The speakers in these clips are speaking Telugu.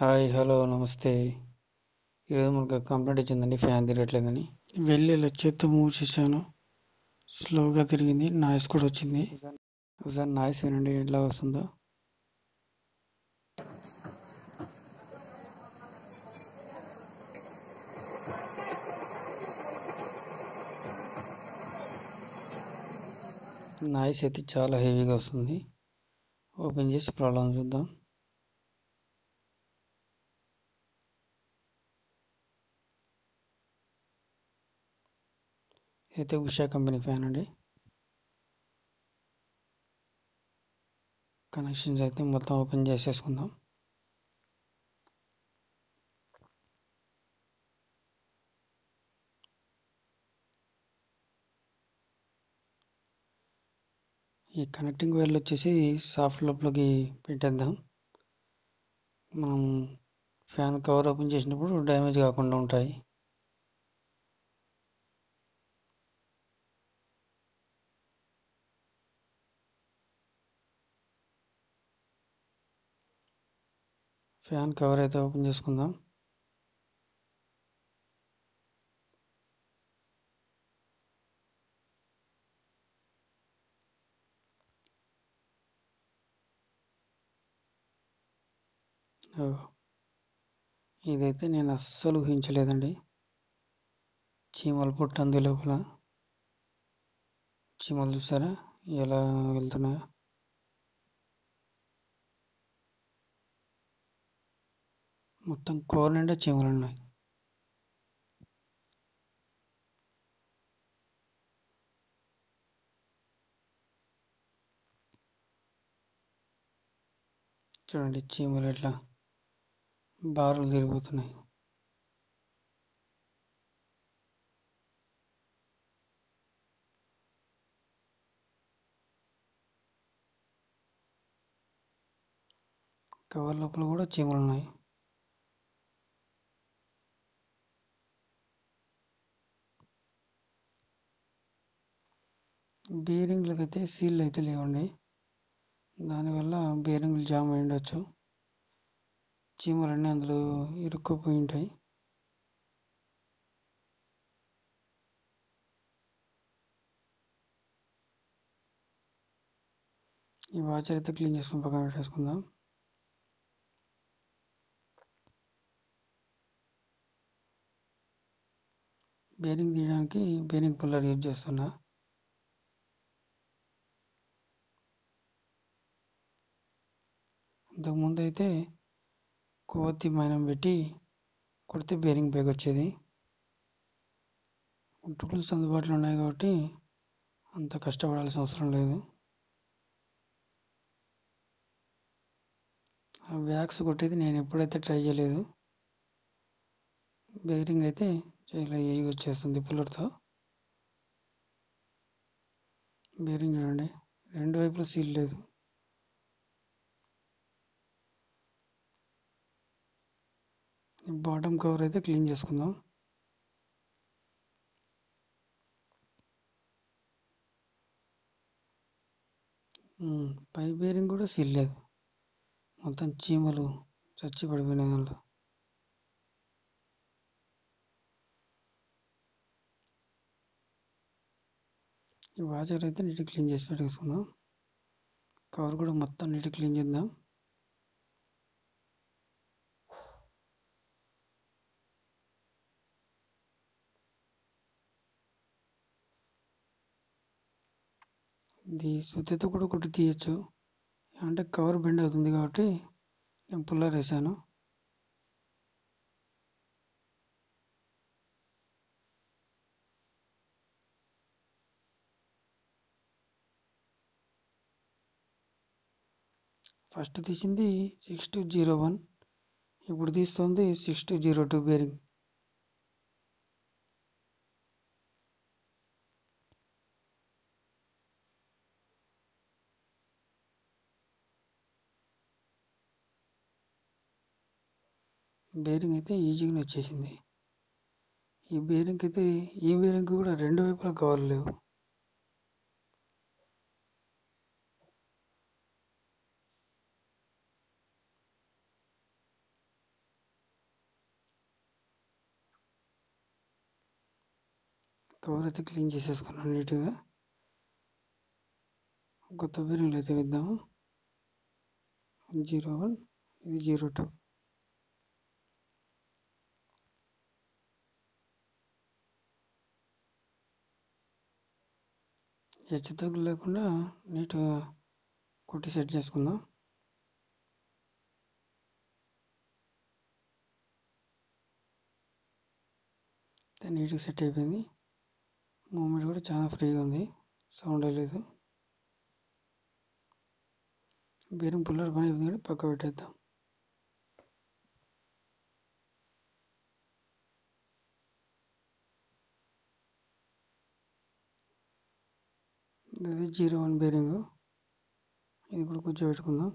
హాయ్ హలో నమస్తే. ఈరోజు మనకు కంప్లైంట్ వచ్చిందండి, ఫ్యాన్ తిరగట్లేదని. వెళ్ళి ఇలా చేత్తో మూవ్ చేశాను, స్లోగా తిరిగింది, నాయిస్ కూడా వచ్చింది. ఒకసారి నాయిస్ వినండి ఎట్లా వస్తుందో. నాయిస్ అయితే చాలా హెవీగా వస్తుంది. ఓపెన్ చేసి ప్రాబ్లం చూద్దాం. అయితే ఉషా కంపెనీ ఫ్యాన్ అండి. కనెక్షన్స్ అయితే మొత్తం ఓపెన్ చేసేసుకుందాం. ఈ కనెక్టింగ్ వైర్లు వచ్చేసి సాఫ్ట్ లోపలికి పెట్టేద్దాం. మనం ఫ్యాన్ కవర్ ఓపెన్ చేసినప్పుడు డ్యామేజ్ కాకుండా ఉంటాయి. ఫ్యాన్ కవర్ అయితే ఓపెన్ చేసుకుందాం. ఇదైతే నేను అస్సలు ఊహించలేదండి. చీమలు పుట్టింది లోపల. చీమలు చూసారా ఎలా వెళ్తున్నాయో. మొత్తం కోర్ నిండా చీమలు ఉన్నాయి. చూడండి చీమలు ఎట్లా బారులు తిరిగిపోతున్నాయి. కవర్ లోపల కూడా చీమలు ఉన్నాయి. బేరింగ్లకు అయితే సీల్ అయితే లేవండి. దానివల్ల బేరింగ్లు జామ్ అయి ఉండొచ్చు. చీమలన్నీ అందులో ఇరుక్కుపోయి ఉంటాయి. ఈ వాచర్ అయితే క్లీన్ చేసుకుని పక్కన పెట్టేసుకుందాం. బేరింగ్ తీయడానికి బేరింగ్ పుల్లర్ యూజ్ చేస్తున్నా. ఇంతకుముందు అయితే కొవ్వొత్తి మైనం పెట్టి కొడితే బేరింగ్ బ్రేక్ వచ్చేది. టూల్స్ అందుబాటులో ఉన్నాయి కాబట్టి అంత కష్టపడాల్సిన అవసరం లేదు. ఆ వ్యాక్స్ కొట్టేది నేను ఎప్పుడైతే ట్రై చేయలేదు. బేరింగ్ అయితే చాలా ఈజీగా వచ్చేస్తుంది పుల్లర్తో. బేరింగ్ చూడండి, రెండు వైపులా సీల్ లేదు. బాటమ్ కవర్ అయితే క్లీన్ చేసుకుందాం. పై బేరింగ్ కూడా సీల్ లేదు. మొత్తం చీమలు చచ్చి పడిపోయినాయి దాంట్లో. ఈ వాచర్ అయితే నీట్గా క్లీన్ చేసి పెట్టేసుకుందాం. కవర్ కూడా మొత్తం నీట్గా క్లీన్ చేద్దాం. ఇది సుత్తితో కూడా కుట్టి తీయచ్చు, అంటే కవర్ బెండ్ అవుతుంది కాబట్టి నేను పుల్లర్ వేసాను. ఫస్ట్ తీసింది 6201, ఇప్పుడు తీస్తుంది 6202 బేరింగ్. బేరింగ్ అయితే ఈజీగానే వచ్చేసింది. ఈ బేరింగ్ కూడా రెండు వైపులా కవర్లు లేవు. కవర్ అయితే క్లీన్ చేసేసుకున్నాను నీట్గా. కొత్త బేరింగ్లు అయితే వేద్దాము. 01, ఇది 02. హెచ్చు తగ్గులు లేకుండా నీట్గా కొట్టి సెట్ చేసుకుందాం. నీట్గా సెట్ అయిపోయింది. మూమెంట్ కూడా చాలా ఫ్రీగా ఉంది, సౌండ్ లేదు. బేరింగ్ పుల్లర్ పని అయిపోయింది కూడా పక్క పెట్టేద్దాం. ఇది 01 బేరింగ్, ఇది కూడా కూర్చోబెట్టుకుందాం.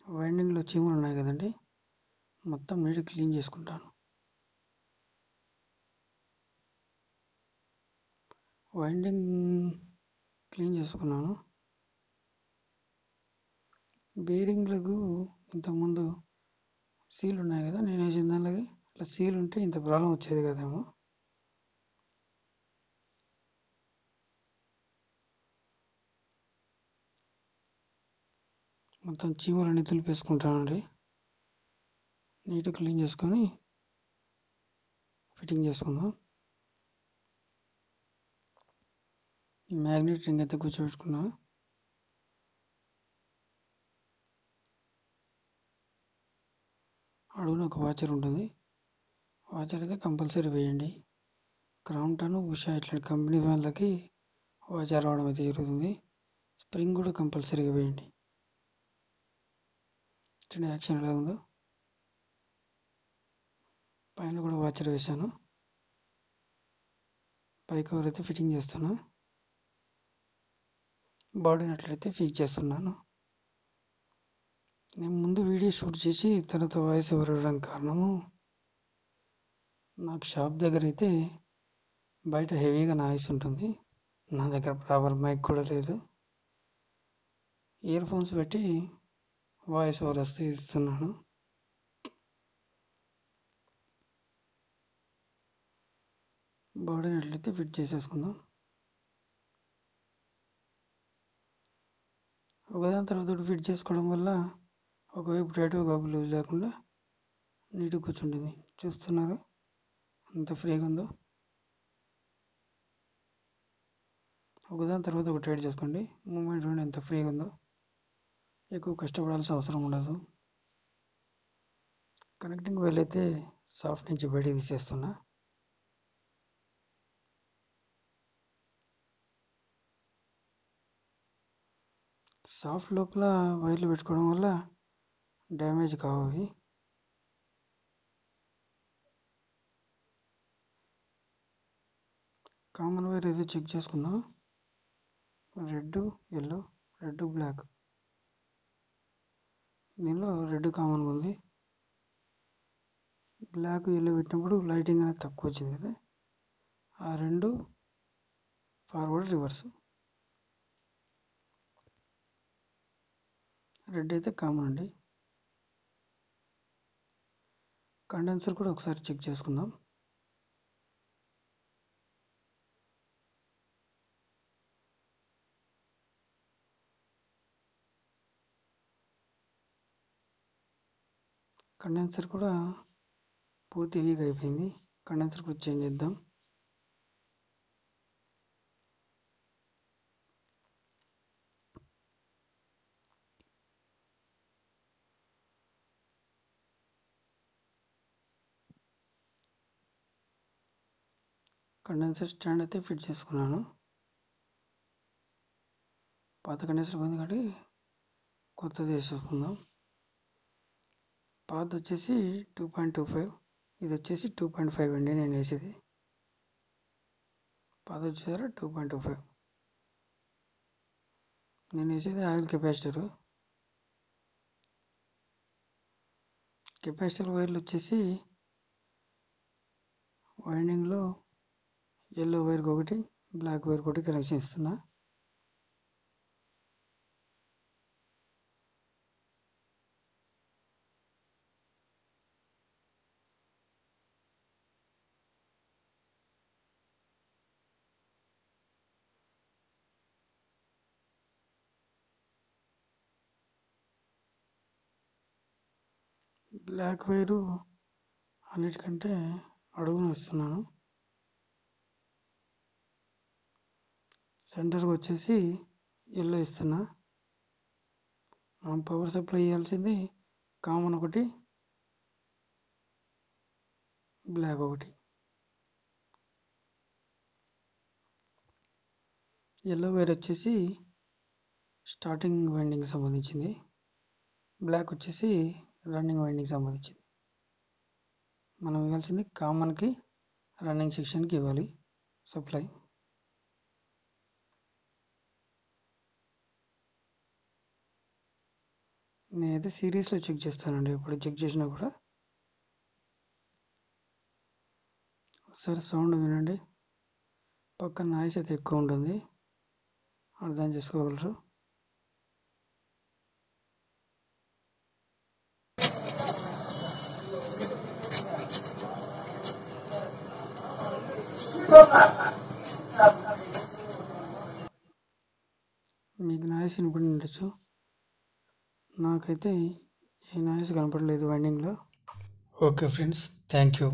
వైండింగ్లో చీమలు ఉన్నాయి కదండి, మొత్తం నీట్గా క్లీన్ చేసుకుంటాను. వైండింగ్ క్లీన్ చేసుకున్నాను. బేరింగ్లకు ఇంతకుముందు సీల్ ఉన్నాయి కదా, నేను వేసిన దానిలోకి అట్లా సీల్ ఉంటే ఇంత ప్రాబ్లం వచ్చేది కదేమో. మొత్తం చీమలన్నీ తులిపేసుకుంటానండి. నీట్గా క్లీన్ చేసుకొని ఫిట్టింగ్ చేసుకుందాం. ఈ మ్యాగ్నెట్ రింగ్ అయితే కూర్చోబెట్టుకున్నా. అడుగున ఒక వాచర్ ఉంటుంది, వాచర్ అయితే కంపల్సరీ వేయండి. క్రౌంటన్, ఉషా ఇట్లాంటి కంపెనీ వాళ్ళకి వాచర్ రావడం అయితే జరుగుతుంది. స్ప్రింగ్ కూడా కంపల్సరీగా వేయండి. చిన్న యాక్షన్ ఎలా ఉందో. పైన కూడా వాచర్ వేశాను. పై కవర్ అయితే ఫిట్టింగ్ చేస్తాను. బాడీ నట్లయితే ఫిక్స్ చేస్తున్నాను. నేను ముందు వీడియో షూట్ చేసి తర్వాత వాయిస్ ఓవర్ ఇవ్వడానికి కారణము, నాకు షాప్ దగ్గర అయితే బయట హెవీగా నాయిస్ ఉంటుంది, నా దగ్గర ప్రాపర్ మైక్ కూడా లేదు. ఇయర్ ఫోన్స్ పెట్టి వాయిస్ ఓవర్ వస్తే ఇస్తున్నాను. బాడీని ఎట్లయితే ఫిట్ చేసేసుకుందాం. ఒకదాని తర్వాత ఒకటి ఫిట్ చేసుకోవడం వల్ల ఒకవైపు టైట్ ఒకవైపు లూజ్ లేకుండా నీట్గా కూర్చుంటుంది. చూస్తున్నారు ఎంత ఫ్రీగా ఉందో. ఒకదాని తర్వాత ఒకటి టైట్ చేసుకోండి. మూమెంట్ చూడండి ఎంత ఫ్రీగా ఉందో. ఎక్కువ కష్టపడాల్సిన అవసరం ఉండదు. కనెక్టింగ్ వైర్ అయితే సాఫ్ట్ నుంచి బయటికి తీసేస్తున్నా. సాఫ్ట్ లోపల వైర్లు పెట్టుకోవడం వల్ల డ్యామేజ్ కావు. కామన్ వైర్ అయితే చెక్ చేసుకుందాం. Red, yellow, red, black. దీనిలో రెడ్ కామన్గా ఉంది. బ్లాక్, ఎల్లో పెట్టినప్పుడు లైటింగ్ అనేది తక్కువ వచ్చింది కదా, ఆ రెండు ఫార్వర్డ్ రివర్స్. రెడ్ అయితే కామన్ అండి. కండెన్సర్ కూడా ఒకసారి చెక్ చేసుకుందాం. కండెన్సర్ కూడా పూర్తి వీక్ అయిపోయింది. కండెన్సర్ కూడా చేంజ్ చేద్దాం. కండెన్సర్ స్టాండ్ అయితే ఫిట్ చేసుకున్నాను. పాత కండెన్సర్ పోయింది కాబట్టి కొత్తది వేసేసుకుందాం. పాత వచ్చేసి 2.25, ఇది వచ్చేసి 2.5 అండి నేను వేసేది. పాత వచ్చేసారా 2.25. నేను వేసేది ఆయిల్ కెపాసిటర్. కెపాసిటర్ వైర్లు వచ్చేసి వైండింగ్లో ఎల్లో వైర్కి ఒకటి, బ్లాక్ వైర్కి ఒకటి కనెక్షన్ ఇస్తున్నా. బ్లాక్ వైరు అన్నిటికంటే అడుగున ఇస్తున్నాను. సెంటర్కి వచ్చేసి ఎల్లో ఇస్తున్నా. మనం పవర్ సప్లై ఇవ్వాల్సింది కామన్ ఒకటి, బ్లాక్ ఒకటి. ఎల్లో వైర్ వచ్చేసి స్టార్టింగ్ వైండింగ్కి సంబంధించింది, బ్లాక్ వచ్చేసి రన్నింగ్ వైండింగ్కి సంబంధించింది. మనం ఇవ్వాల్సింది కామన్కి, రన్నింగ్ సెక్షన్కి ఇవ్వాలి సప్లై. నేనైతే సిరీస్లో చెక్ చేస్తానండి, ఎప్పుడు చెక్ చేసినా కూడా. ఒకసారి సౌండ్ వినండి, పక్కన నాయిస్ అయితే ఎక్కువ ఉంటుంది, అర్థం చేసుకోగలరు. మీకు నాయిస్ వినపడి ఉండొచ్చు, నాకైతే ఏ నాయిస్ కనపడలేదు వైండింగ్లో. Okay friends, thank you.